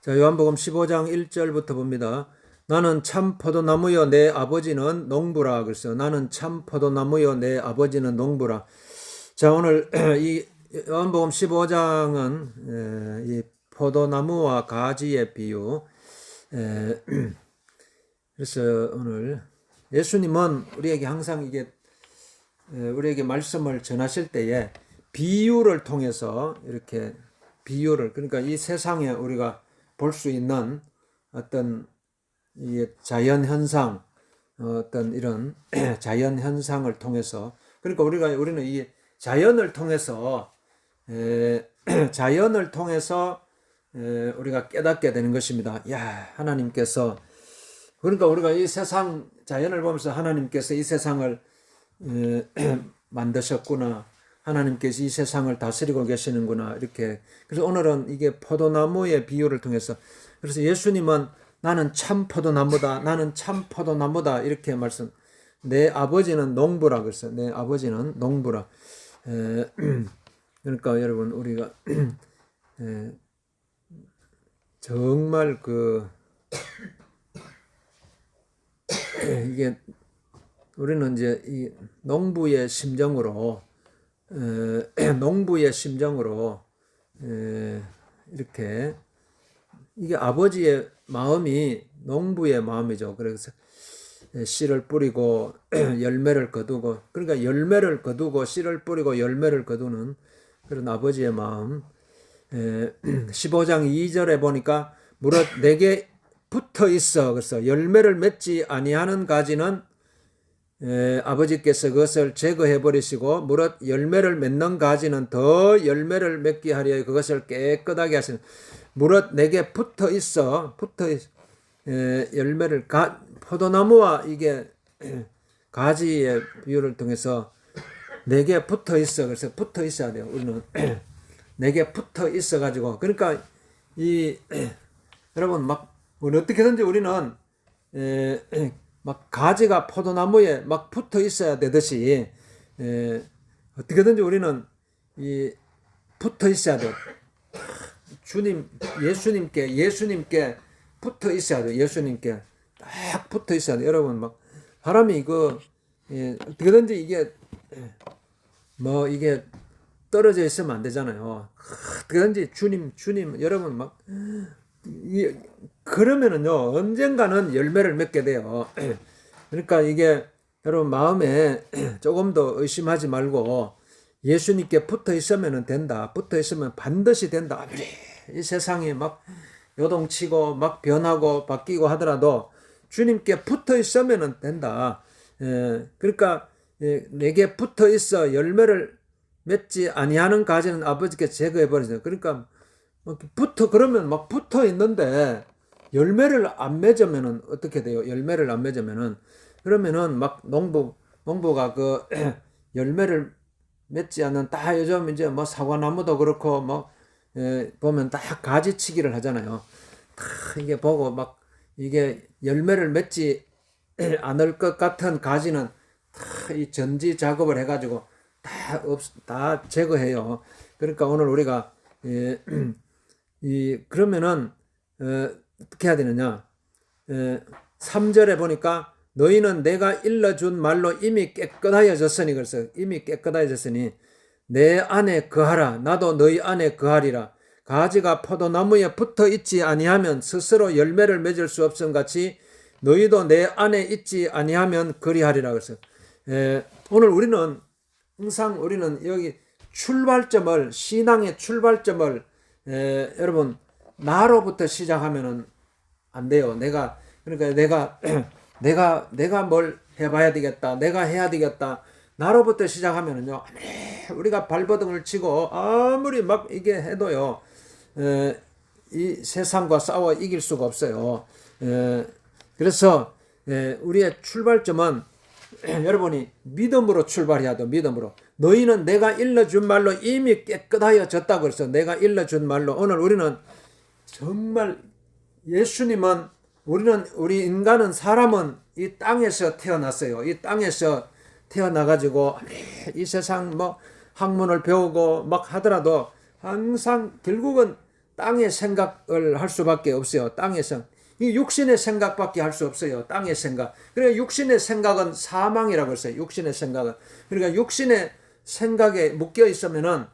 자, 요한복음 15장 1절부터 봅니다. 나는 참 포도나무여 내 아버지는 농부라. 그랬어요. 나는 참 포도나무여 내 아버지는 농부라. 자, 오늘 이 요한복음 15장은 이 포도나무와 가지의 비유. 그래서 오늘 예수님은 우리에게 항상 우리에게 말씀을 전하실 때에 비유를 통해서 이렇게 비유를, 그러니까 이 세상에 우리가 볼 수 있는 어떤 이 자연 현상, 어떤 이런 자연 현상을 통해서, 그러니까 우리는 이 자연을 통해서 자연을 통해서 우리가 깨닫게 되는 것입니다. 야, 하나님께서, 그러니까 우리가 이 세상 자연을 보면서 하나님께서 이 세상을 만드셨구나, 하나님께서 이 세상을 다스리고 계시는구나, 이렇게. 그래서 오늘은 이게 포도나무의 비유를 통해서, 그래서 예수님은 나는 참 포도나무다, 나는 참 포도나무다, 이렇게 말씀. 내 아버지는 농부라 그랬어요. 내 아버지는 농부라. 그러니까 여러분, 우리가 정말 이게 우리는 이제 이 농부의 심정으로 이렇게, 이게 아버지의 마음이 농부의 마음이죠. 그래서 씨를 뿌리고 열매를 거두고, 그러니까 열매를 거두고 씨를 뿌리고 열매를 거두는 그런 아버지의 마음. 15장 2절에 보니까 무릇 내게 붙어 있어. 그래서 열매를 맺지 아니하는 가지는 아버지께서 그것을 제거해 버리시고 무릇 열매를 맺는 가지는 더 열매를 맺게 하려 그것을 깨끗하게 하시는. 무릇 내게 붙어 있어. 열매를 포도나무와 이게 가지의 비유를 통해서 내게 붙어 있어. 그래서 붙어 있어야 돼요. 우리는 내게 붙어 있어 가지고, 그러니까 여러분 막 어떻게든지 우리는 막 가지가 포도나무에 막 붙어 있어야 되듯이 어떻게든지 우리는 붙어 있어야 돼요. 예수님께 붙어 있어야 돼요. 예수님께 딱 붙어 있어야 돼요. 여러분 막 사람이 어떻게든지 이게 이게 떨어져 있으면 안 되잖아요. 어떻게든지 주님 여러분 막 그러면은요 언젠가는 열매를 맺게 돼요. 그러니까 이게 여러분 마음에 조금 더 의심하지 말고 예수님께 붙어 있으면 된다. 붙어 있으면 반드시 된다. 아무리 이 세상이 막 요동치고 막 변하고 바뀌고 하더라도 주님께 붙어 있으면 된다. 그러니까 내게 붙어 있어 열매를 맺지 아니하는 가지는 아버지께 제거해 버리세요. 그러니까 그러면 막 붙어 있는데 열매를 안 맺으면은 어떻게 돼요? 열매를 안 맺으면은, 그러면은 막 농부가 열매를 맺지 않는, 다 요즘 이제 사과나무도 그렇고 보면 다 가지치기를 하잖아요. 다 이게 보고 막 이게 열매를 맺지 않을 것 같은 가지는 다 이 전지 작업을 해가지고 다 제거해요. 그러니까 오늘 우리가 그러면은 어떻게 해야 되느냐? 3절에 보니까 너희는 내가 일러준 말로 이미 깨끗하여졌으니, 그래서 이미 깨끗하여졌으니 내 안에 거하라. 나도 너희 안에 거하리라. 가지가 포도나무에 붙어 있지 아니하면 스스로 열매를 맺을 수 없음 같이 너희도 내 안에 있지 아니하면 그리하리라. 그래서 오늘 우리는 여기 신앙의 출발점을 여러분 나로부터 시작하면은 안 돼요. 그러니까 내가 뭘 해봐야 되겠다. 내가 해야 되겠다. 나로부터 시작하면은요. 아무리 우리가 발버둥을 치고 아무리 막 이게 해도요. 이 세상과 싸워 이길 수가 없어요. 그래서 우리의 출발점은 여러분이 믿음으로 출발해야 돼요. 믿음으로. 너희는 내가 일러준 말로 이미 깨끗하여졌다고 그래서 내가 일러준 말로, 오늘 우리는 정말 우리 인간은, 사람은 이 땅에서 태어났어요. 이 땅에서 태어나가지고 이 세상 학문을 배우고 막 하더라도 항상 결국은 땅의 생각을 할 수밖에 없어요. 땅의 생각. 이 육신의 생각밖에 할 수 없어요. 땅의 생각. 그러니까 육신의 생각은 사망이라고 했어요. 육신의 생각은. 그러니까 육신의 생각에 묶여 있으면은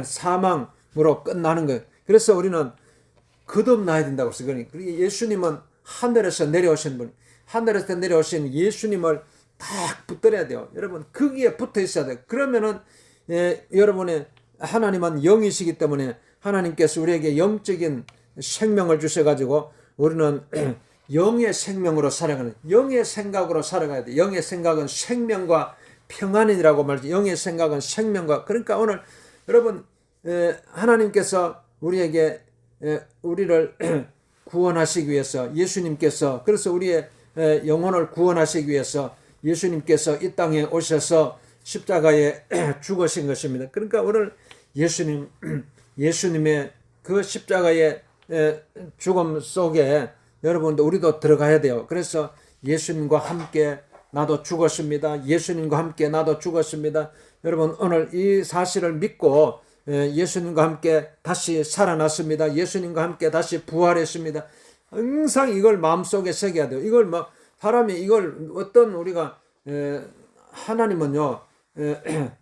사망으로 끝나는 거예요. 그래서 우리는 거듭나야 된다고 했어요. 그러니까 예수님은 하늘에서 내려오신 분, 하늘에서 내려오신 예수님을 딱 붙들어야 돼요. 여러분 거기에 붙어 있어야 돼요. 그러면은 여러분의 하나님은 영이시기 때문에 하나님께서 우리에게 영적인 생명을 주셔가지고 우리는 영의 생명으로 살아가는, 영의 생각으로 살아가야 돼. 영의 생각은 생명과 평안이라고 말하죠. 영의 생각은 생명과. 그러니까 오늘 여러분 하나님께서 우리에게 우리를 구원하시기 위해서 예수님께서, 그래서 우리의 영혼을 구원하시기 위해서 예수님께서 이 땅에 오셔서 십자가에 죽으신 것입니다. 그러니까 오늘 예수님의 그 십자가의 죽음 속에 여러분도 우리도 들어가야 돼요. 그래서 예수님과 함께 나도 죽었습니다. 예수님과 함께 나도 죽었습니다. 여러분 오늘 이 사실을 믿고 예수님과 함께 다시 살아났습니다. 예수님과 함께 다시 부활했습니다. 항상 이걸 마음속에 새겨야 돼요. 이걸 막 사람이 이걸 어떤 우리가 하나님은요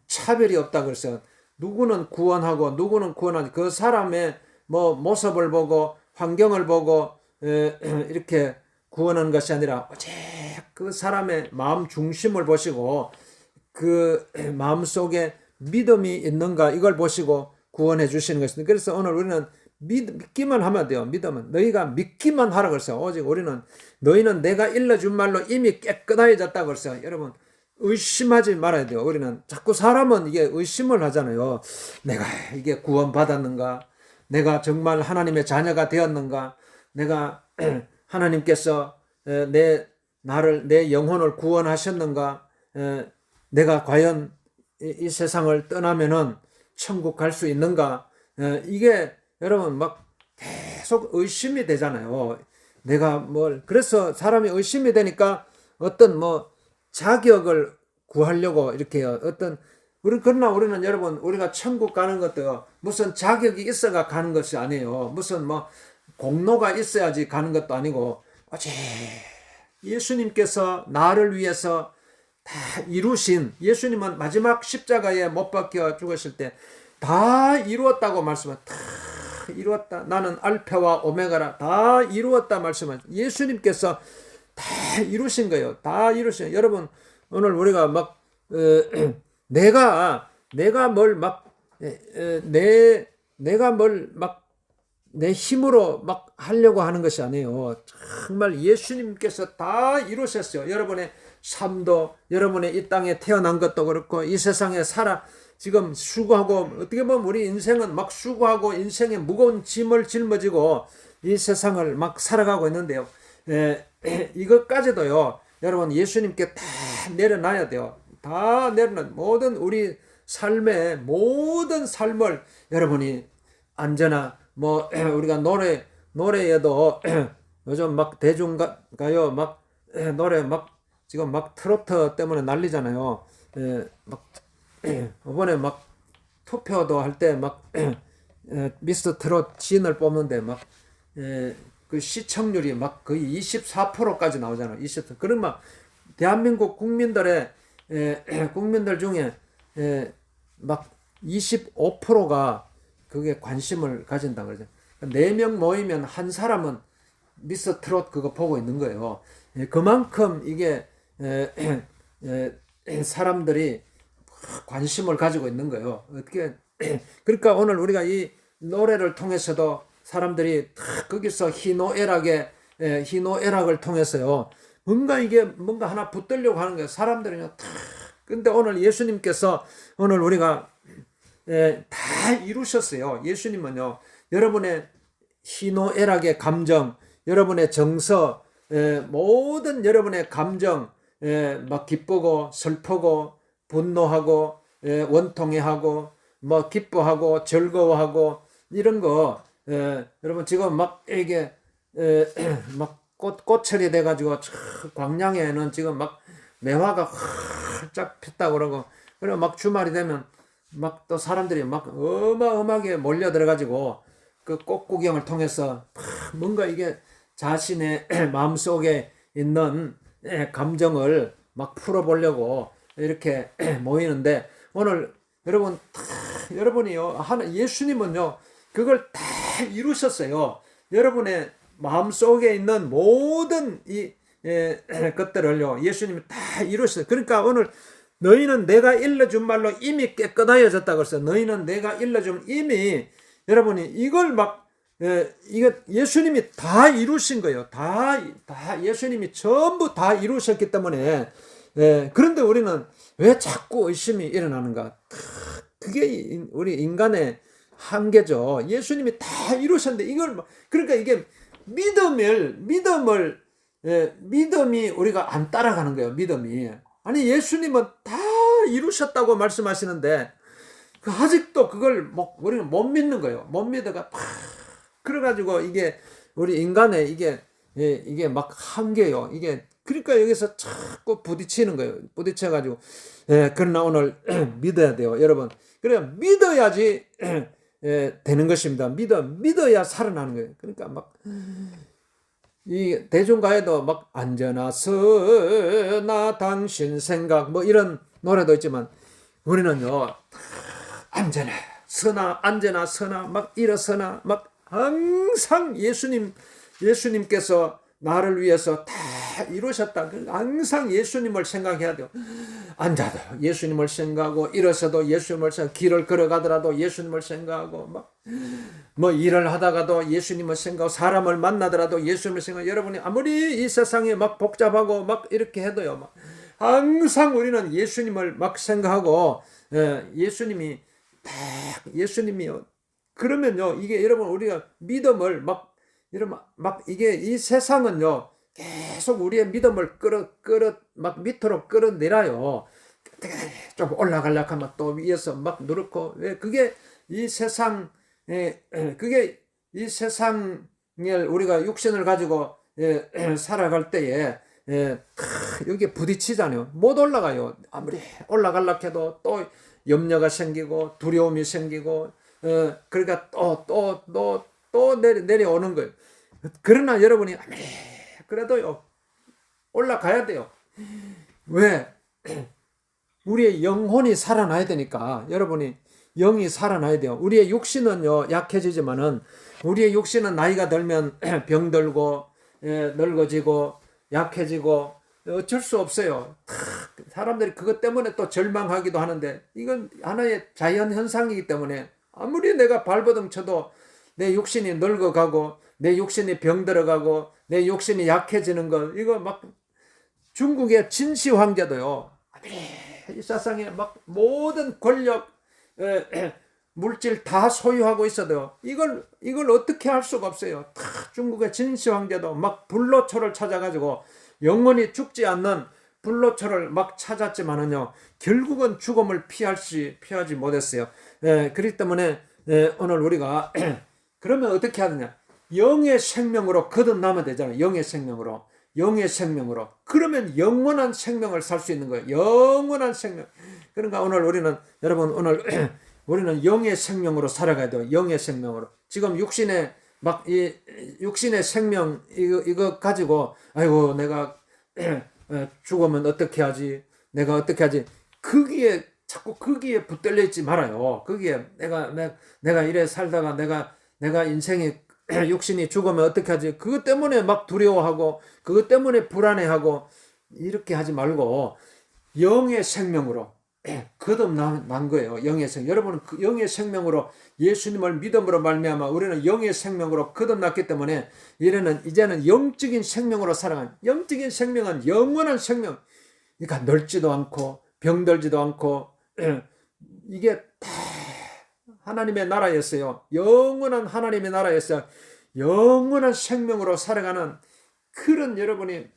차별이 없다 그랬어요. 누구는 구원하고 누구는 구원하지. 그 사람의 뭐 모습을 보고 환경을 보고 이렇게 구원하는 것이 아니라 오직 그 사람의 마음 중심을 보시고 그 마음 속에 믿음이 있는가 이걸 보시고 구원해 주시는 것입니다. 그래서 오늘 우리는 믿기만 하면 돼요. 믿으면 너희가 믿기만 하라 그랬어요. 오직 우리는 너희는 내가 일러준 말로 이미 깨끗해졌다고 그랬어요. 여러분 의심하지 말아야 돼요. 우리는 자꾸 사람은 이게 의심을 하잖아요. 내가 이게 구원받았는가? 내가 정말 하나님의 자녀가 되었는가? 내가 하나님께서 내 영혼을 구원하셨는가? 내가 과연 이 세상을 떠나면은 천국 갈 수 있는가? 이게 여러분 막 계속 의심이 되잖아요. 그래서 사람이 의심이 되니까 어떤 자격을 구하려고 이렇게 그러나 우리는 여러분 우리가 천국 가는 것도 무슨 자격이 있어가 가는 것이 아니에요. 무슨 공로가 있어야지 가는 것도 아니고 오직 예수님께서 나를 위해서 다 이루신, 예수님은 마지막 십자가에 못 박혀 죽으실 때 다 이루었다고 말씀하셨다. 다 이루었다. 나는 알파와 오메가라. 다 이루었다 말씀하셨다. 예수님께서 다 이루신 거예요. 다 이루신 거예요. 여러분 오늘 우리가 내 힘으로 하려고 하는 것이 아니에요. 정말 예수님께서 다 이루셨어요. 여러분의 삶도, 여러분의 이 땅에 태어난 것도 그렇고, 이 세상에 지금 수고하고, 어떻게 보면 우리 인생은 수고하고, 인생의 무거운 짐을 짊어지고, 이 세상을 살아가고 있는데요. 이것까지도요, 여러분 예수님께 다 내려놔야 돼요. 다 내려놔. 우리 삶의 모든 삶을 여러분이 안전하, 우리가 노래에도 요즘 대중가요 노래 지금 트로트 때문에 난리잖아요. 이번에 투표도 할 때 미스터 트롯 진을 뽑는데 그 시청률이 거의 24%까지 나오잖아요. 20%. 그럼 대한민국 국민들 중에 25%가 그게 관심을 가진다 그러죠. 4명 모이면 한 사람은 미스터 트롯 그거 보고 있는 거예요. 그만큼 이게 사람들이 관심을 가지고 있는 거예요. 어떻게 그러니까 오늘 우리가 이 노래를 통해서도 사람들이 거기서 희노애락을 통해서요. 뭔가 하나 붙들려고 하는 거예요. 사람들은요. 근데 오늘 예수님께서 오늘 우리가 다 이루셨어요. 예수님은요. 여러분의 희노애락의 감정, 여러분의 정서, 모든 여러분의 감정, 기쁘고 슬프고 분노하고 원통해하고 기뻐하고 즐거워하고 이런 거 여러분 지금 이게 꽃철이 돼가지고 광양에는 지금 매화가 활짝 폈다고 그러고 그리고 주말이 되면 또 사람들이 어마어마하게 몰려 들어가지고 그 꽃구경을 통해서 뭔가 이게 자신의 마음속에 있는 감정을 막 풀어보려고 이렇게 모이는데, 오늘 여러분 여러분이요, 예수님은요 그걸 다 이루셨어요. 여러분의 마음속에 있는 모든 이 것들을요 예수님이 다 이루셨어요. 그러니까 오늘 너희는 내가 일러준 말로 이미 깨끗하여졌다고 했어요. 너희는 내가 일러준 이미, 여러분이 이걸 막 이거 예수님이 다 이루신 거예요. 다 예수님이 전부 다 이루셨기 때문에. 그런데 우리는 왜 자꾸 의심이 일어나는가? 그게 우리 인간의 한계죠. 예수님이 다 이루셨는데 이걸 그러니까 이게 믿음이 우리가 안 따라가는 거예요. 믿음이. 아니 예수님은 다 이루셨다고 말씀하시는데 아직도 그걸 우리는 못 믿는 거예요. 못 믿어가 그래가지고 이게 우리 인간의 이게 막 한계요. 이게 그러니까 여기서 자꾸 부딪히는 거예요. 부딪혀가지고 그러나 오늘 믿어야 돼요, 여러분. 그래 믿어야지 되는 것입니다. 믿어야 살아나는 거예요. 그러니까 막 이 대중가에도 막 안전하 서나 당신 생각 뭐 이런 노래도 있지만, 우리는요 안전하 서나 막 일어서나 막 항상 예수님께서 나를 위해서 다 이루셨다. 항상 예수님을 생각해야 돼요. 앉아도 예수님을 생각하고, 일어서도 예수님을 생각하고, 길을 걸어가더라도 예수님을 생각하고, 뭐 일을 하다가도 예수님을 생각하고, 사람을 만나더라도 예수님을 생각하고. 여러분이 아무리 이 세상에 막 복잡하고 막 이렇게 해도요, 항상 우리는 예수님을 막 생각하고, 예수님이요. 그러면요, 이게 여러분 우리가 믿음을 이게 이 세상은요 계속 우리의 믿음을 막 밑으로 끌어내려요. 좀 올라가려고 하면 또 위에서 막 누르고. 왜 그게 이 세상을 우리가 육신을 가지고 살아갈 때에 여기 부딪히잖아요. 못 올라가요. 아무리 올라가려고 해도 또 염려가 생기고 두려움이 생기고, 그러니까 또 내려오는 거예요. 그러나 여러분이 아무리 그래도요 올라가야 돼요. 왜? 우리의 영혼이 살아나야 되니까. 여러분이 영이 살아나야 돼요. 우리의 육신은요 약해지지만은, 우리의 육신은 나이가 들면 병들고 늙어지고 약해지고 어쩔 수 없어요. 사람들이 그것 때문에 또 절망하기도 하는데, 이건 하나의 자연 현상이기 때문에 아무리 내가 발버둥 쳐도 내 육신이 늙어가고 내 육신이 병들어가고 내 육신이 약해지는 것, 이거 막 중국의 진시 황제도요 이 세상에 막 모든 권력 물질 다 소유하고 있어도요 이걸 어떻게 할 수가 없어요. 중국의 진시 황제도 막 불로초를 찾아가지고 영원히 죽지 않는 불로초를 막 찾았지만은요 결국은 죽음을 피하지 못했어요. 그렇기 때문에 오늘 우리가 그러면 어떻게 하느냐? 영의 생명으로 거듭나면 되잖아요. 영의 생명으로. 그러면 영원한 생명을 살 수 있는 거예요. 영원한 생명. 그러니까 오늘 우리는 영의 생명으로 살아가야 돼요. 영의 생명으로. 지금 육신의 생명 이거 가지고 아이고 내가 죽으면 어떻게 하지? 내가 어떻게 하지? 자꾸 거기에 붙들려 있지 말아요. 거기에 내가 이래 살다가 내가 인생이 육신이 죽으면 어떻게 하지? 그것 때문에 막 두려워하고 그것 때문에 불안해하고 이렇게 하지 말고 영의 생명으로 거듭난 거예요. 영의 생명. 여러분은 그 영의 생명으로 예수님을 믿음으로 말미암아 우리는 영의 생명으로 거듭났기 때문에 이제는 영적인 생명으로 살아가는, 영적인 생명은 영원한 생명. 그러니까 늙지도 않고 병들지도 않고 이게 다 하나님의 나라였어요. 영원한 하나님의 나라였어요. 영원한 생명으로 살아가는 그런 여러분이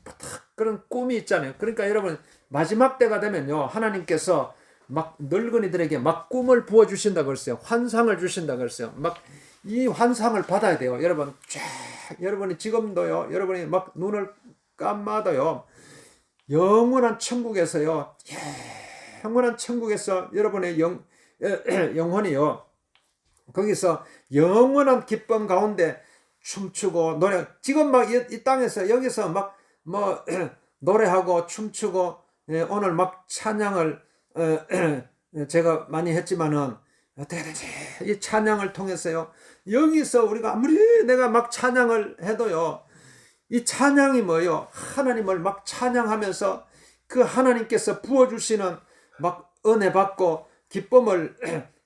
그런 꿈이 있잖아요. 그러니까 여러분 마지막 때가 되면요 하나님께서 막 늙은이들에게 막 꿈을 부어주신다고 그랬어요. 환상을 주신다고 그랬어요. 막 이 환상을 받아야 돼요. 여러분 여러분이 지금도요 여러분이 막 눈을 감아도요 영원한 천국에서 여러분의 영혼이요 거기서 영원한 기쁨 가운데 춤추고 노래, 지금 막 이 땅에서 여기서 막 뭐 노래하고 춤추고, 오늘 막 찬양을 제가 많이 했지만은 어떻게 되지? 이 찬양을 통해서요, 여기서 우리가 아무리 내가 막 찬양을 해도요, 이 찬양이 뭐예요? 하나님을 막 찬양하면서 그 하나님께서 부어주시는 막 은혜 받고 기쁨을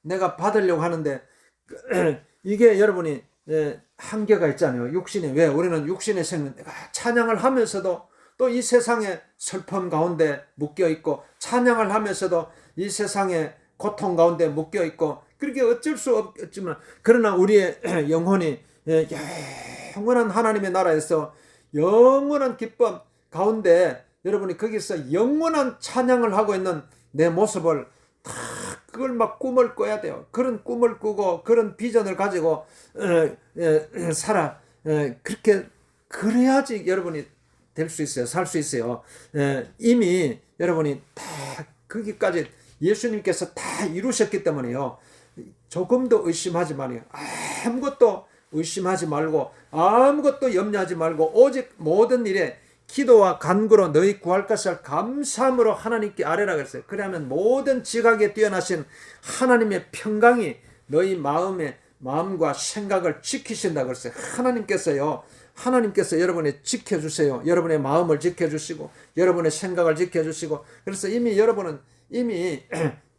내가 받으려고 하는데, 이게 여러분이 한계가 있잖아요. 육신에. 왜? 우리는 육신의 생명, 내가 찬양을 하면서도 또 이 세상의 슬픔 가운데 묶여 있고, 찬양을 하면서도 이 세상의 고통 가운데 묶여 있고, 그렇게 어쩔 수 없지만, 그러나 우리의 영혼이 영원한 하나님의 나라에서 영원한 기쁨 가운데, 여러분이 거기서 영원한 찬양을 하고 있는 내 모습을 다, 그걸 막 꿈을 꿔야 돼요. 그런 꿈을 꾸고 그런 비전을 가지고 살아. 그렇게 그래야지 여러분이 될 수 있어요. 살 수 있어요. 이미 여러분이 다 거기까지 예수님께서 다 이루셨기 때문에요. 조금도 의심하지 말아요. 아무것도 의심하지 말고 아무것도 염려하지 말고 오직 모든 일에 기도와 간구로 너희 구할 것을 감사함으로 하나님께 아뢰라 그랬어요. 그러면 모든 지각에 뛰어나신 하나님의 평강이 너희 마음과 생각을 지키신다 그랬어요. 하나님께서 여러분을 지켜주세요. 여러분의 마음을 지켜주시고 여러분의 생각을 지켜주시고, 그래서 이미 여러분은 이미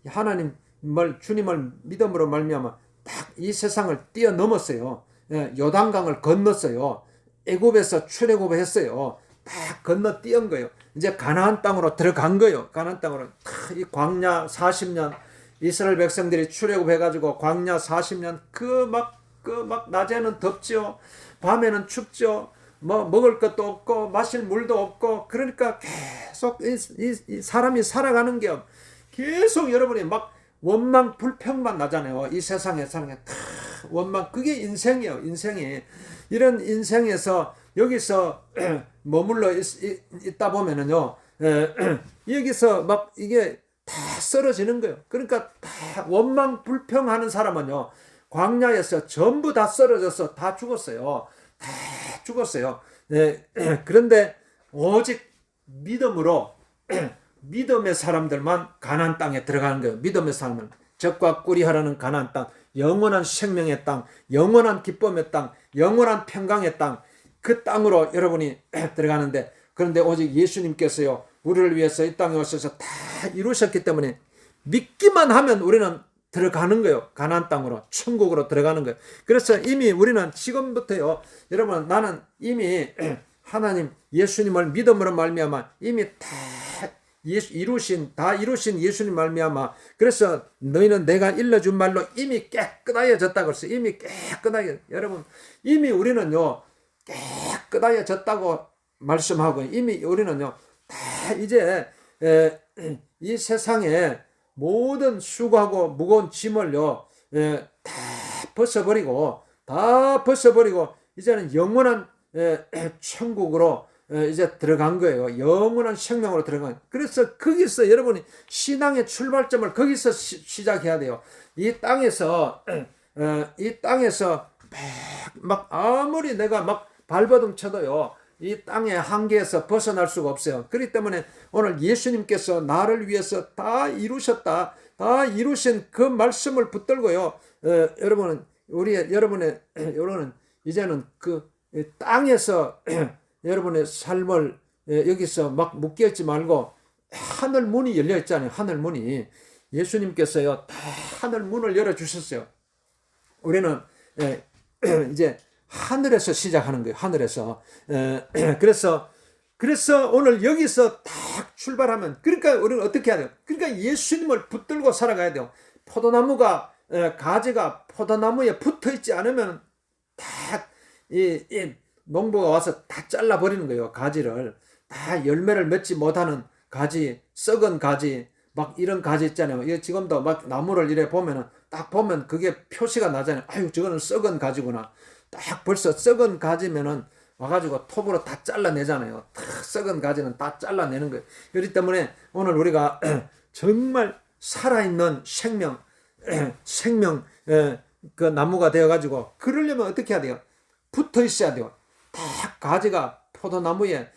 하나님을, 주님을 믿음으로 말미암아 딱 이 세상을 뛰어넘었어요. 요단강을 건넜어요. 애굽에서 출애굽했어요. 딱 건너뛰은 거예요. 이제 가나안 땅으로 들어간 거예요. 가나안 땅으로 이 광야 40년 이스라엘 백성들이 출애굽해가지고 광야 40년 그 막 낮에는 덥죠. 밤에는 춥죠. 뭐 먹을 것도 없고 마실 물도 없고, 그러니까 계속 이 사람이 살아가는 게 계속 여러분이 막 원망 불평만 나잖아요. 이 세상에 사는 게 다 원망, 그게 인생이에요. 인생이 이런 인생에서 여기서 머물러 있다 보면은요, 여기서 막 이게 다 쓰러지는 거예요. 그러니까 다 원망 불평하는 사람은요, 광야에서 전부 다 쓰러져서 다 죽었어요. 다 죽었어요. 그런데 오직 믿음으로 믿음의 사람들만 가나안 땅에 들어가는 거예요. 믿음의 사람은 적과 꿀이 흐르는 가나안 땅, 영원한 생명의 땅, 영원한 기쁨의 땅, 영원한 평강의 땅, 그 땅으로 여러분이 들어가는데, 그런데 오직 예수님께서요, 우리를 위해서 이 땅에 오셔서 다 이루셨기 때문에 믿기만 하면 우리는 들어가는 거예요. 가나안 땅으로, 천국으로 들어가는 거예요. 그래서 이미 우리는 지금부터요, 여러분, 나는 이미 하나님 예수님을 믿음으로 말미암아 이미 다 이루신 예수님 말미암아, 그래서 너희는 내가 일러준 말로 이미 깨끗하여졌다고 그랬어요. 이미 깨끗하게, 여러분, 이미 우리는요 깨끗하여졌다고 말씀하고, 이미 우리는요 다 이제 이 세상에 모든 수고하고 무거운 짐을요 다 벗어버리고 이제는 영원한 천국으로 이제 들어간 거예요. 영원한 생명으로 들어간. 그래서 거기서 여러분이 신앙의 출발점을 거기서 시작해야 돼요. 이 땅에서 막 아무리 내가 막 발버둥 쳐도요, 이 땅의 한계에서 벗어날 수가 없어요. 그렇기 때문에 오늘 예수님께서 나를 위해서 다 이루셨다, 다 이루신 그 말씀을 붙들고요, 여러분은 여러분은 이제는 그 땅에서 여러분의 삶을 여기서 막 묶여있지 말고, 하늘 문이 열려 있잖아요. 하늘 문이, 예수님께서요 다 하늘 문을 열어 주셨어요. 우리는 이제 하늘에서 시작하는 거예요. 하늘에서. 그래서 오늘 여기서 딱 출발하면, 그러니까 우리는 어떻게 해야 돼요? 그러니까 예수님을 붙들고 살아가야 돼요. 포도나무가, 가지가 포도나무에 붙어 있지 않으면 다 이 농부가 와서 다 잘라버리는 거예요. 가지를 다, 열매를 맺지 못하는 가지, 썩은 가지, 막 이런 가지 있잖아요. 지금도 막 나무를 이래 보면은 딱 보면 그게 표시가 나잖아요. 아유, 저거는 썩은 가지구나. 딱 벌써 썩은 가지면은 와가지고 톱으로 다 잘라내잖아요. 다 썩은 가지는 다 잘라내는 거예요. 그렇기 때문에 오늘 우리가 정말 살아있는 생명, 그 나무가 되어가지고, 그러려면 어떻게 해야 돼요? 붙어 있어야 돼요. 딱 가지가 포도나무에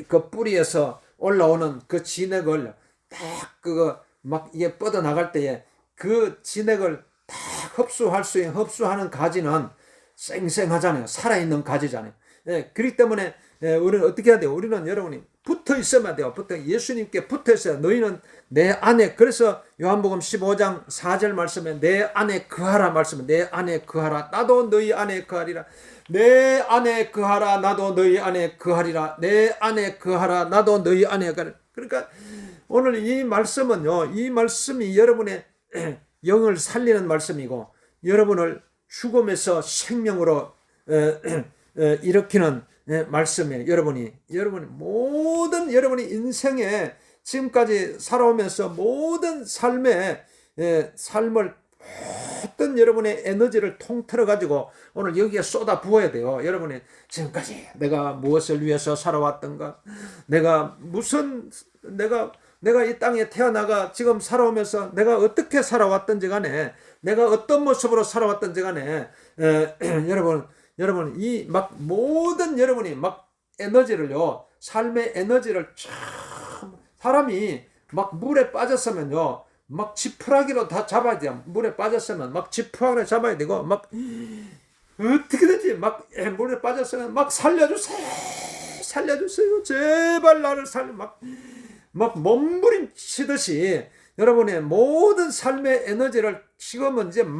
그 뿌리에서 올라오는 그 진액을 딱 그거 막 이게 뻗어 나갈 때에 그 진액을 딱 흡수하는 가지는 쌩쌩하잖아요. 살아있는 가지잖아요. 그렇기 때문에 우리는 어떻게 해야 돼요? 우리는 여러분이 붙어 있어야 돼요. 예수님께 붙어 있어야. 너희는 내 안에, 그래서 요한복음 15장 4절 말씀에 내 안에 거하라 말씀에, 내 안에 거하라 나도 너희 안에 거하리라. 내 안에 거하라 나도 너희 안에 거하리라. 내 안에 거하라 나도 너희 안에 거하리라. 그러니까 오늘 이 말씀은요, 이 말씀이 여러분의 영을 살리는 말씀이고, 여러분을 죽음에서 생명으로 일으키는 말씀이에요. 여러분이 모든 여러분이 인생에 지금까지 살아오면서 모든 삶을 어떤 여러분의 에너지를 통틀어 가지고 오늘 여기에 쏟아 부어야 돼요. 여러분이 지금까지 내가 무엇을 위해서 살아왔던가, 내가 이 땅에 태어나가 지금 살아오면서 내가 어떻게 살아왔던지 간에, 내가 어떤 모습으로 살아왔던지 간에, 여러분, 이 막 모든 여러분이 막 에너지를요, 삶의 에너지를 참, 사람이 막 물에 빠졌으면요, 막 지푸라기로 다 잡아야 돼요. 물에 빠졌으면 막 지푸라기로 잡아야 되고, 막 어떻게든지 막 물에 빠졌으면 막 살려주세요, 제발 나를 살려, 막 몸부림치듯이 여러분의 모든 삶의 에너지를 지금은 지금은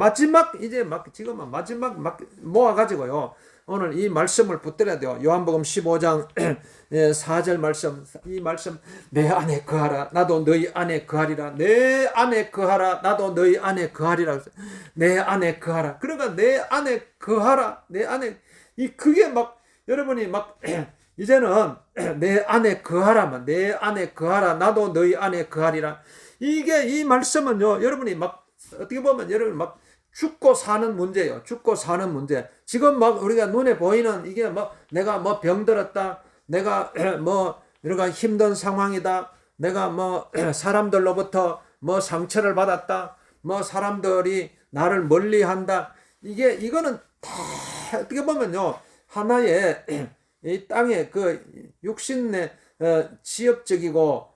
마지막 모아가지고요, 오늘 이 말씀을 붙들어야 돼요. 요한복음 15장 4절 말씀, 이 말씀, 내 안에 거하라 나도 너희 안에 거하리라. 내 안에 거하라 나도 너희 안에 거하리라. 내 안에 거하라. 그러니까 내 안에 거하라, 내 안에, 그게 막 여러분이 막 이제는 내 안에 거하라면, 내 안에 거하라 나도 너희 안에 거하리라. 이 말씀은요, 여러분이 막 어떻게 보면 여러분 막 죽고 사는 문제예요. 죽고 사는 문제. 지금 막 우리가 눈에 보이는 이게 내가 병들었다, 내가 내가 힘든 상황이다, 내가 사람들로부터 상처를 받았다, 사람들이 나를 멀리한다. 이거는 다 어떻게 보면요, 하나의 이 땅의 그 육신의 지엽적이고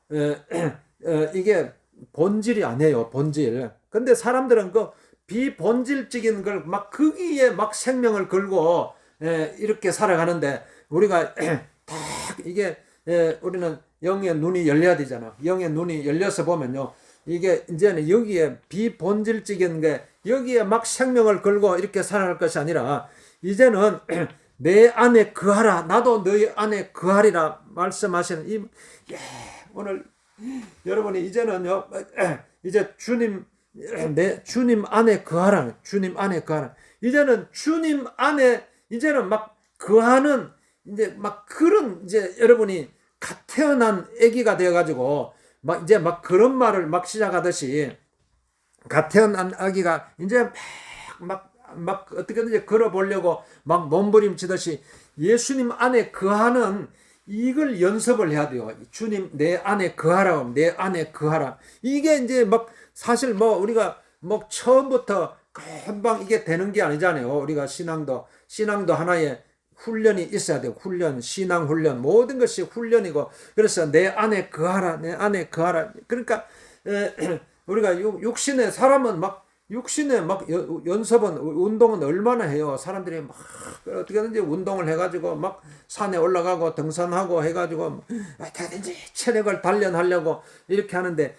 이게 본질이 아니에요. 본질. 근데 사람들은 그 비본질적인 걸 막 거기에 막 생명을 걸고 이렇게 살아가는데, 우리가 딱 이게 우리는 영의 눈이 열려야 되잖아. 영의 눈이 열려서 보면요, 이게 이제는 여기에 비본질적인 게 여기에 막 생명을 걸고 이렇게 살아갈 것이 아니라, 이제는 내 안에 거하라 나도 너희 안에 거하리라 말씀하시는 오늘 여러분이 이제는요, 이제 주님 안에 거하라. 주님 안에 거하라. 이제는 주님 안에 이제는 막 거하는, 이제 막 그런, 이제 여러분이 갓 태어난 아기가 되어가지고 이제 그런 말을 막 시작하듯이, 갓 태어난 아기가 이제 막 어떻게든지 걸어보려고 막 몸부림치듯이 예수님 안에 거하는 이걸 연습을 해야 돼요. 주님 내 안에 거하라, 내 안에 거하라. 이게 이제 사실 우리가 처음부터 금방 이게 되는 게 아니잖아요. 우리가 신앙도 하나의 훈련이 있어야 돼요. 신앙 훈련, 모든 것이 훈련이고, 그래서 내 안에 거하라, 내 안에 거하라. 그러니까 우리가 육신의 사람은 육신의 연습은, 운동은 얼마나 해요. 사람들이 어떻게든지 운동을 해가지고 산에 올라가고 등산하고 해가지고 어떻게든지 체력을 단련하려고 이렇게 하는데,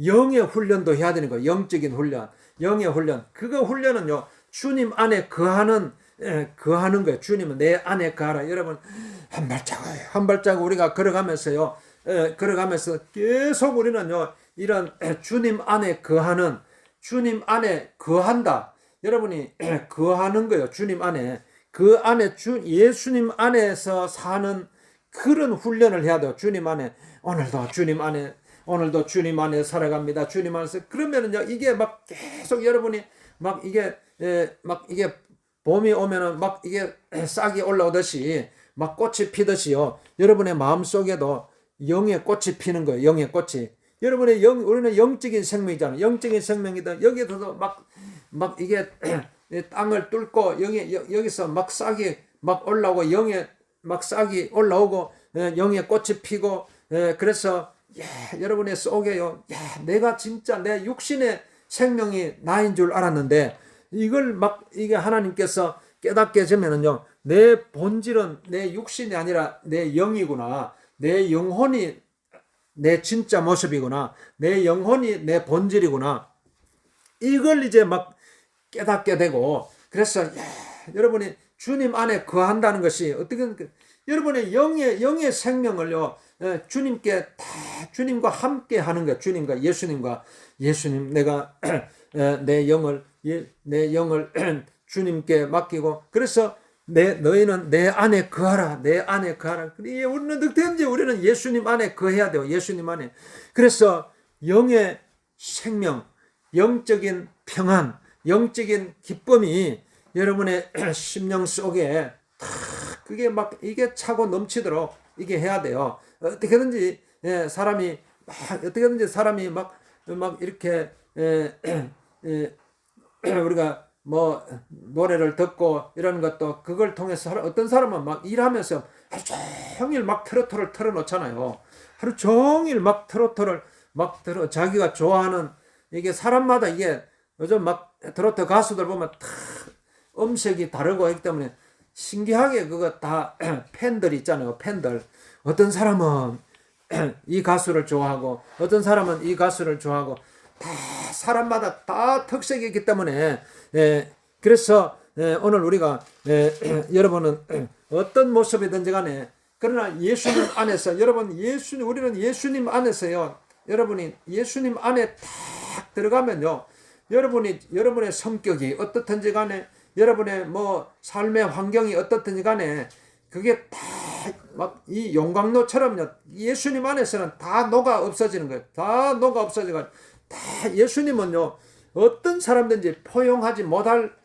영의 훈련도 해야 되는 거예요. 영적인 훈련, 영의 훈련. 그거 훈련은요, 주님 안에 거하는 거예요. 주님은 내 안에 거하라. 여러분, 한 발자국 우리가 걸어가면서요, 걸어가면서 계속 우리는요, 이런 주님 안에 거하는, 주님 안에 거한다. 여러분이 거하는 거예요. 주님 안에. 그 안에 예수님 안에서 사는 그런 훈련을 해야 돼요. 주님 안에. 오늘도 주님 안에 살아갑니다. 주님 안에서. 그러면은요, 이게 계속 여러분이 이게 봄이 오면은 이게 싹이 올라오듯이 꽃이 피듯이요, 여러분의 마음속에도 영의 꽃이 피는 거예요. 영의 꽃이. 여러분의 우리는 영적인 생명이잖아요. 영적인 생명이다. 여기에서도 막 이게 땅을 뚫고 여기서 막 싹이 막 올라오고 영에 막 싹이 올라오고 영에 꽃이 피고 그래서 여러분의 속에요. 내가 진짜 내 육신의 생명이 나인 줄 알았는데 이걸 막 이게 하나님께서 깨닫게 되면은요. 내 본질은 내 육신이 아니라 내 영이구나. 내 영혼이 내 진짜 모습이구나. 내 영혼이 내 본질이구나. 이걸 이제 막 깨닫게 되고 그래서 여러분이 주님 안에 거한다는 것이 어떻게 여러분의 영의 생명을요 주님께 다 주님과 함께 하는 거예요. 주님과 예수님 내가 내 영을 주님께 맡기고 그래서 너희는 내 안에 거하라. 내 안에 거하라. 우리는 득템지 우리는 예수님 안에 거해야 돼요. 예수님 안에. 그래서 영의 생명, 영적인 평안, 영적인 기쁨이 여러분의 심령 속에 그게 막 이게 차고 넘치도록 이게 해야 돼요. 어떻게든지 사람이 막 이렇게 우리가 뭐 노래를 듣고 이런 것도 그걸 통해서 어떤 사람은 막 일하면서 하루 종일 막 트로트를 틀어놓잖아요. 하루 종일 막 트로트를 막 들어 자기가 좋아하는 이게 사람마다 이게 요즘 막 트로트 가수들 보면 다 음색이 다르고 하기 때문에 신기하게 그거 다 팬들 있잖아요. 팬들 어떤 사람은 이 가수를 좋아하고 어떤 사람은 이 가수를 좋아하고 다 사람마다 다 특색이 있기 때문에 그래서 오늘 우리가 여러분은 어떤 모습이든지 간에 그러나 예수님 안에서 우리는 예수님 안에서요. 여러분이 예수님 안에 딱 들어가면요. 여러분의 성격이 어떻든지 간에 여러분의 뭐 삶의 환경이 어떻든지 간에 그게 다 막 이 용광로처럼요. 예수님 안에서는 다 녹아 없어지는 거예요. 다 녹아 없어지고 다 예수님은요. 어떤 사람든지 포용하지 못할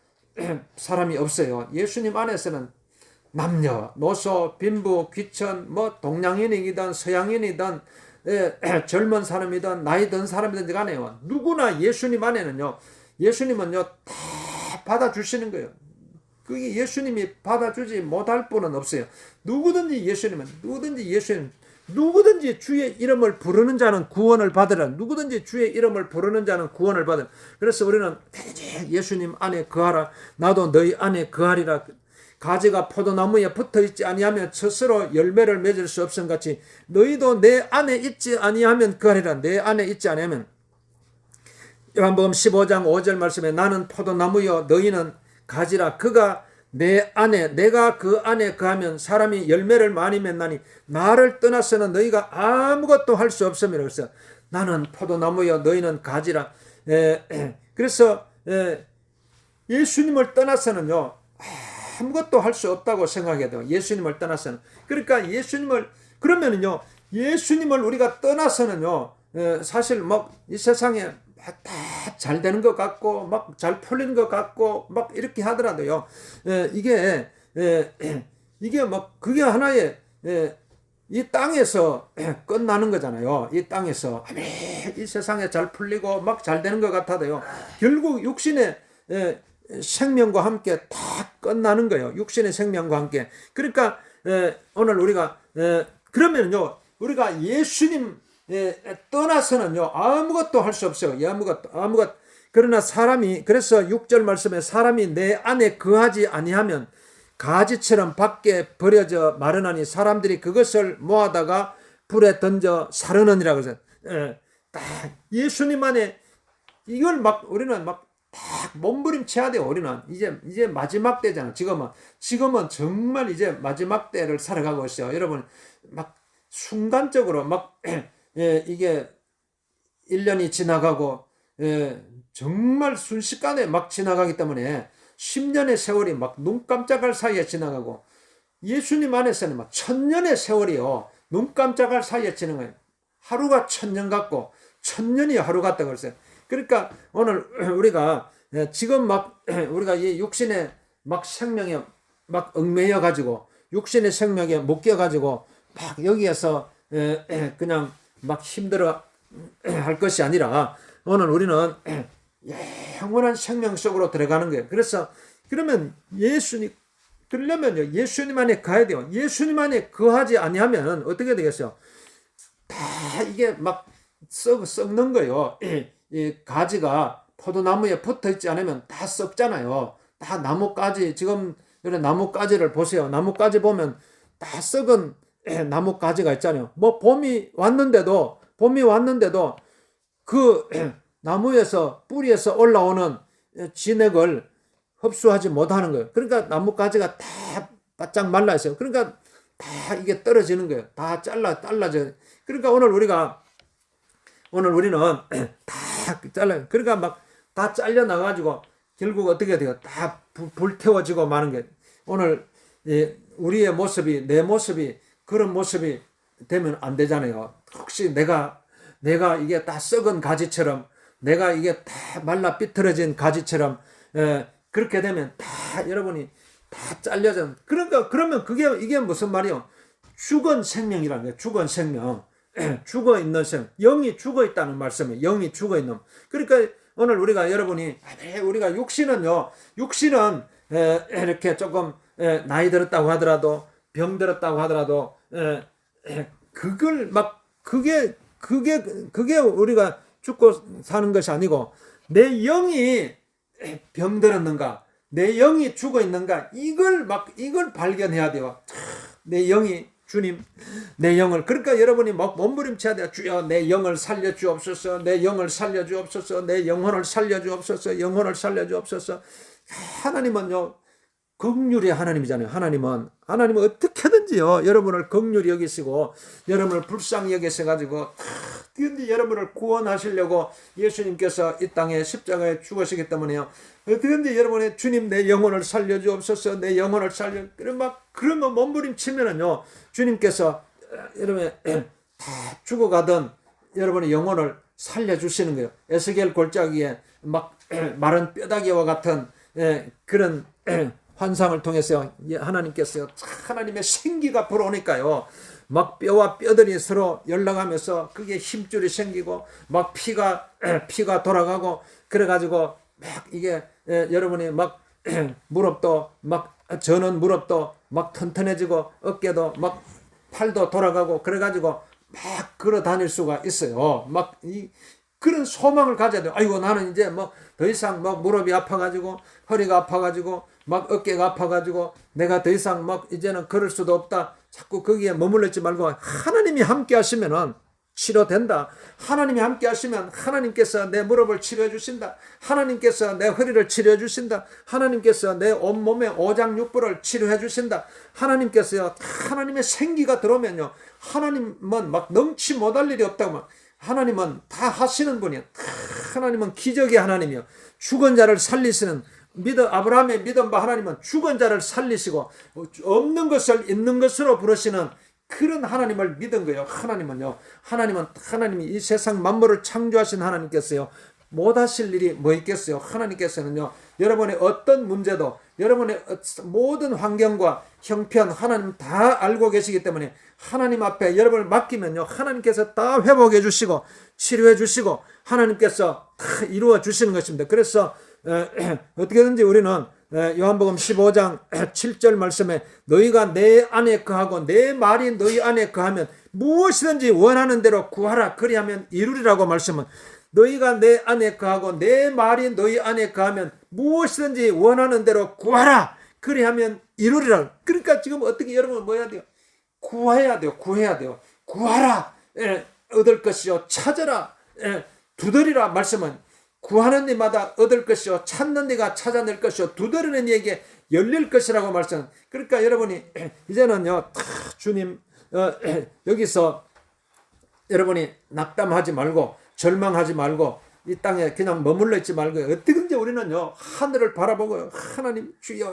사람이 없어요. 예수님 안에서는 남녀, 노소, 빈부, 귀천, 뭐 동양인이든 서양인이든 젊은 사람이든 나이 든 사람이든 간에요. 누구나 예수님 안에는요. 예수님은요 다 받아주시는 거예요. 그게 예수님이 받아주지 못할 분은 없어요. 누구든지 주의 이름을 부르는 자는 구원을 받으라. 누구든지 주의 이름을 부르는 자는 구원을 받으라. 그래서 우리는 예수님 안에 거하라. 나도 너희 안에 거하리라. 가지가 포도나무에 붙어있지 아니하면 스스로 열매를 맺을 수 없음 같이 너희도 내 안에 있지 아니하면 거하리라. 내 안에 있지 아니하면. 요한복음 15장 5절 말씀에 나는 포도나무여 너희는 가지라. 그가 내 안에 내가 그 안에 거하면 사람이 열매를 많이 맺나니 나를 떠나서는 너희가 아무것도 할 수 없음이라. 그래서 나는 포도나무여 너희는 가지라. 그래서 예수님을 떠나서는요 아무것도 할 수 없다고 생각해야 돼요. 예수님을 떠나서는. 그러니까 그러면은요 예수님을 우리가 떠나서는요 사실 막 이 세상에 다 잘 되는 것 같고 막 잘 풀리는 것 같고 막 이렇게 하더라도요 이게 막 그게 하나의 이 땅에서 끝나는 거잖아요. 이 땅에서 이 세상에 잘 풀리고 막 잘 되는 것 같아도요 결국 육신의 생명과 함께 다 끝나는 거예요. 육신의 생명과 함께. 그러니까 오늘 우리가 그러면요 우리가 예수님 떠나서는요 아무것도 할 수 없어요. 아무것. 그러나 그래서 6절 말씀에 사람이 내 안에 거하지 아니하면 가지처럼 밖에 버려져 마르나니 사람들이 그것을 모아다가 불에 던져 사르느니라. 그래서 예수님 안에 이걸 막 우리는 막 딱 몸부림쳐야 돼요. 우리는 이제 마지막 때잖아. 지금은 정말 이제 마지막 때를 살아가고 있어요. 여러분 막 순간적으로 막 이게 1년이 지나가고 정말 순식간에 막 지나가기 때문에 10년의 세월이 막 눈 깜짝할 사이에 지나가고 예수님 안에서는 막 1000년의 세월이요. 눈 깜짝할 사이에 지나가요. 하루가 1000년 같고 1000년이 하루 같다 그랬어요. 그러니까 오늘 우리가 지금 막 우리가 이 육신의 막 생명에 막 얽매여 가지고 육신의 생명에 묶여 가지고 막 여기에서 그냥 막 힘들어 할 것이 아니라 오늘 우리는 영원한 생명 속으로 들어가는 거예요. 그래서 그러면 그러려면요, 예수님 안에 가야 돼요. 예수님 안에 거하지 아니하면 어떻게 되겠어요? 다 이게 막 썩는 거예요. 이 가지가 포도나무에 붙어 있지 않으면 다 썩잖아요. 다 나뭇가지, 지금 이런 나뭇가지를 보세요. 나뭇가지 보면 다 썩은 나뭇가지가 있잖아요. 뭐 봄이 왔는데도 그 나무에서 뿌리에서 올라오는 진액을 흡수하지 못하는 거예요. 그러니까 나뭇가지가 다 바짝 말라 있어요. 그러니까 다 이게 떨어지는 거예요. 다 잘라져. 그러니까 오늘 우리는 다 잘라요. 그러니까 막 다 잘려 나가지고 결국 어떻게 돼요? 다 불태워지고 마는 게 오늘 우리의 모습이, 내 모습이 그런 모습이 되면 안 되잖아요. 혹시 내가 이게 다 썩은 가지처럼, 내가 이게 다 말라 삐뚤어진 가지처럼 그렇게 되면 다 여러분이 다 잘려져. 그러니까 그러면 이게 무슨 말이요? 죽은 생명이라는 거예요. 죽은 생명. 죽어 있는 생명. 영이 죽어 있다는 말씀이에요. 영이 죽어 있는. 그러니까 오늘 여러분이 우리가 육신은 이렇게 조금 나이 들었다고 하더라도, 병 들었다고 하더라도 그걸 막 그게 우리가 죽고 사는 것이 아니고, 내 영이 병들었는가, 내 영이 죽어 있는가, 이걸 발견해야 돼요. 내 영이, 주님, 내 영을, 그러니까 여러분이 막 몸부림쳐야 돼요. 주여, 내 영을 살려 주옵소서, 내 영을 살려 주옵소서, 내 영혼을 살려 주옵소서, 영혼을 살려 주옵소서. 하나님은요, 긍휼의 하나님이잖아요. 하나님은 어떻게든지요, 여러분을 긍휼히 여기시고 여러분을 불쌍히 여기셔가지고 어떻게든지 여러분을 구원하시려고 예수님께서 이 땅에 십자가에 죽으시기 때문에요. 어떻게든지 여러분의 주님, 내 영혼을 살려주옵소서, 내 영혼을 살려. 그런 거 몸부림치면은요, 주님께서 여러분의 다 죽어가던 여러분의 영혼을 살려주시는 거예요. 에스겔 골짜기에 막 마른 뼈다귀와 같은 그런 환상을 통해서 하나님께서 하나님의 생기가 불어오니까요, 막 뼈와 뼈들이 서로 연락하면서 그게 힘줄이 생기고 막 피가 돌아가고, 그래가지고 막 이게 여러분이 막 무릎도 막 저는 무릎도 막 튼튼해지고 어깨도 막 팔도 돌아가고, 그래가지고 막 걸어 다닐 수가 있어요. 막 그런 소망을 가져야 돼요. 아이고, 나는 이제 뭐 더 이상 막 무릎이 아파가지고 허리가 아파가지고 막 어깨가 아파가지고 내가 더 이상 막 이제는 걸을 수도 없다. 자꾸 거기에 머물러 있지 말고 하나님이 함께 하시면은 치료된다. 하나님이 함께 하시면 하나님께서 내 무릎을 치료해 주신다. 하나님께서 내 허리를 치료해 주신다. 하나님께서 내 온몸의 오장육부를 치료해 주신다. 하나님께서요, 하나님의 생기가 들어오면요, 하나님은 막 넘치 못할 일이 없다고. 하나님은 다 하시는 분이요. 하나님은 기적의 하나님이요. 죽은 자를 살리시는, 아브라함의 믿음 바 하나님은 죽은 자를 살리시고 없는 것을 있는 것으로 부르시는 그런 하나님을 믿은 거예요. 하나님이 이 세상 만물을 창조하신 하나님께서요, 못하실 일이 뭐 있겠어요. 하나님께서는요, 여러분의 어떤 문제도, 여러분의 모든 환경과 형편 하나님 다 알고 계시기 때문에 하나님 앞에 여러분을 맡기면요, 하나님께서 다 회복해 주시고 치료해 주시고 하나님께서 다 이루어 주시는 것입니다. 그래서 어떻게든지 우리는 요한복음 15장 7절 말씀에 너희가 내 안에 거하고 내 말이 너희 안에 거하면 무엇이든지 원하는 대로 구하라 그리하면 이루리라고 말씀은, 너희가 내 안에 거하고 내 말이 너희 안에 거하면 무엇이든지 원하는 대로 구하라 그리하면 이루리라. 그러니까 지금 어떻게 여러분 뭐 해야 돼요? 구해야 돼요. 구하라, 얻을 것이요 찾아라, 두드리라. 말씀은 구하는 이마다 얻을 것이요 찾는 이가 찾아낼 것이요 두드리는 이에게 열릴 것이라고 말씀. 그러니까 여러분이 이제는요, 주님 여기서 여러분이 낙담하지 말고 절망하지 말고 이 땅에 그냥 머물러 있지 말고 어떻게든지 우리는요, 하늘을 바라보고요, 하나님, 주여,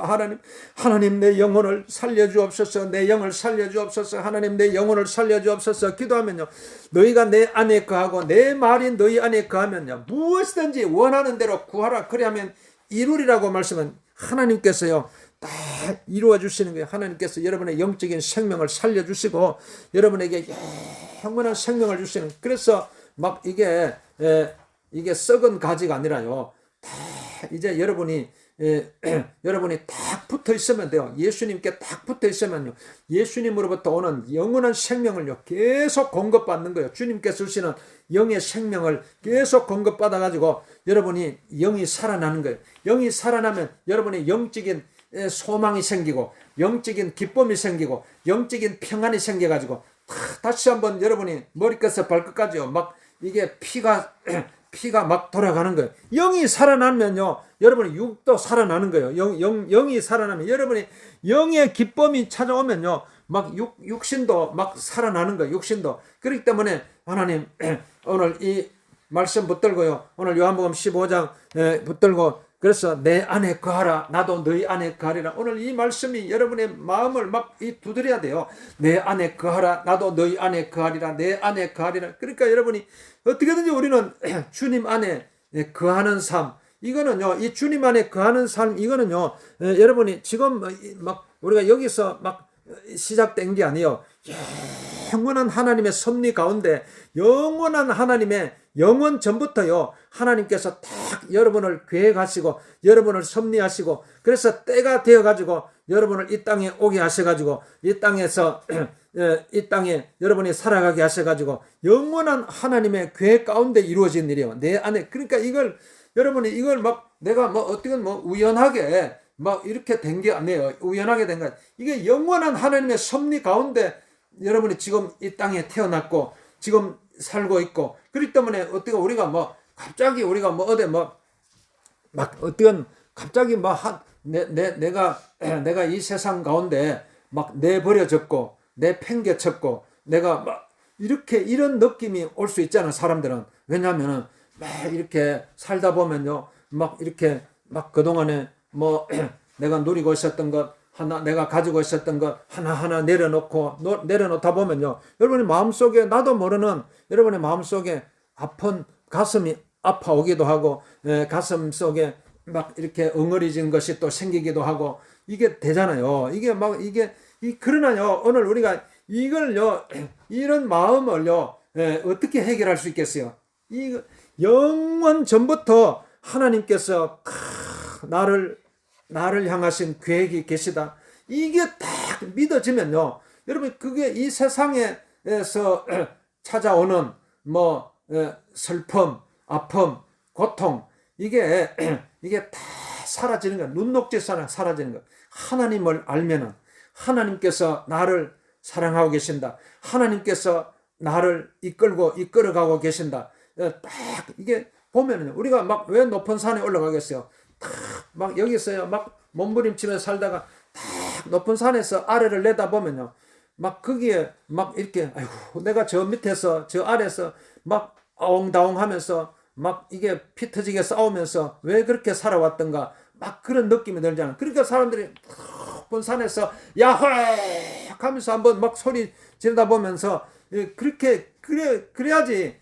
하나님 내 영혼을 살려주옵소서, 내 영을 살려주옵소서, 하나님 내 영혼을 살려주옵소서 기도하면요, 너희가 내 안에 거하고 내 말이 너희 안에 거하면요, 무엇이든지 원하는 대로 구하라 그리하면 이루리라고 말씀은 하나님께서요 다 이루어 주시는 거예요. 하나님께서 여러분의 영적인 생명을 살려주시고 여러분에게 영원한 생명을 주시는. 그래서 막 이게 썩은 가지가 아니라요, 이제 여러분이 여러분이 딱 붙어 있으면 돼요. 예수님께 딱 붙어 있으면요, 예수님으로부터 오는 영원한 생명을요 계속 공급받는 거예요. 주님께서 주시는 영의 생명을 계속 공급받아 가지고 여러분이 영이 살아나는 거예요. 영이 살아나면 여러분이 영적인 소망이 생기고 영적인 기쁨이 생기고 영적인 평안이 생겨 가지고 다시 한번 여러분이 머리끝에서 발끝까지요 막 이게 피가 막 돌아가는 거예요. 영이 살아나면요, 여러분의 육도 살아나는 거예요. 영이 살아나면 여러분이 영의 기쁨이 찾아오면요, 막 육신도 막 살아나는 거예요. 육신도. 그렇기 때문에 하나님 오늘 이 말씀 붙들고요. 오늘 요한복음 15장 붙들고 그래서 내 안에 거하라 나도 너희 안에 거하리라. 오늘 이 말씀이 여러분의 마음을 막 두드려야 돼요. 내 안에 거하라 나도 너희 안에 거하리라. 내 안에 거하리라. 그러니까 여러분이 어떻게든지 우리는 주님 안에 거하는 삶, 이거는요, 이 주님 안에 거하는 삶, 이거는요, 여러분이 지금 막 우리가 여기서 막 시작된 게 아니에요. 영원한 하나님의 섭리 가운데 영원한 하나님의 영원 전부터요, 하나님께서 딱 여러분을 계획하시고 여러분을 섭리하시고 그래서 때가 되어 가지고 여러분을 이 땅에 오게 하셔 가지고 이 땅에서 이 땅에 여러분이 살아가게 하셔 가지고 영원한 하나님의 계획 가운데 이루어진 일이에요. 내 안에. 그러니까 이걸 여러분이 이걸 막 내가 뭐 어떻게 뭐 우연하게 막 이렇게 된 게 아니에요. 우연하게 된 거. 이게 영원한 하나님의 섭리 가운데 여러분이 지금 이 땅에 태어났고 지금 살고 있고, 그렇기 때문에 어떻게 우리가 뭐 갑자기 우리가 뭐 어디 뭐 막 어떤 갑자기 뭐 내가 이 세상 가운데 막 내버려졌고 내팽개쳤고 내가 막 이렇게 이런 느낌이 올 수 있잖아. 사람들은. 왜냐하면은 막 이렇게 살다 보면요 막 이렇게 막 그동안에 뭐 내가 누리고 있었던 것 하나, 내가 가지고 있었던 것 하나하나 내려놓다 보면요, 여러분의 마음속에 나도 모르는 여러분의 마음속에 아픈 가슴이 아파오기도 하고 가슴 속에 막 이렇게 엉어리진 것이 또 생기기도 하고 이게 되잖아요. 이게 막 그러나요, 오늘 우리가 이걸요, 이런 마음을요 어떻게 해결할 수 있겠어요? 이 영원 전부터 하나님께서 나를 향하신 계획이 계시다. 이게 딱 믿어지면요, 여러분 그게 이 세상에서 찾아오는 뭐 슬픔, 아픔, 고통 이게 다 사라지는 거야. 눈 녹지 사라지는 거야. 하나님을 알면은 하나님께서 나를 사랑하고 계신다. 하나님께서 나를 이끌어가고 계신다. 딱 이게 보면은 우리가 막 왜 높은 산에 올라가겠어요? 막 여기서요 막 몸부림치면서 살다가 딱 높은 산에서 아래를 내다보면요 막 거기에 막 이렇게 아이고 내가 저 밑에서 저 아래에서 막 아웅다웅하면서 막 이게 피 터지게 싸우면서 왜 그렇게 살아왔던가 막 그런 느낌이 들잖아. 그러니까 사람들이 높은 산에서 야호 하면서 한번 막 소리 지르다 보면서 그래야지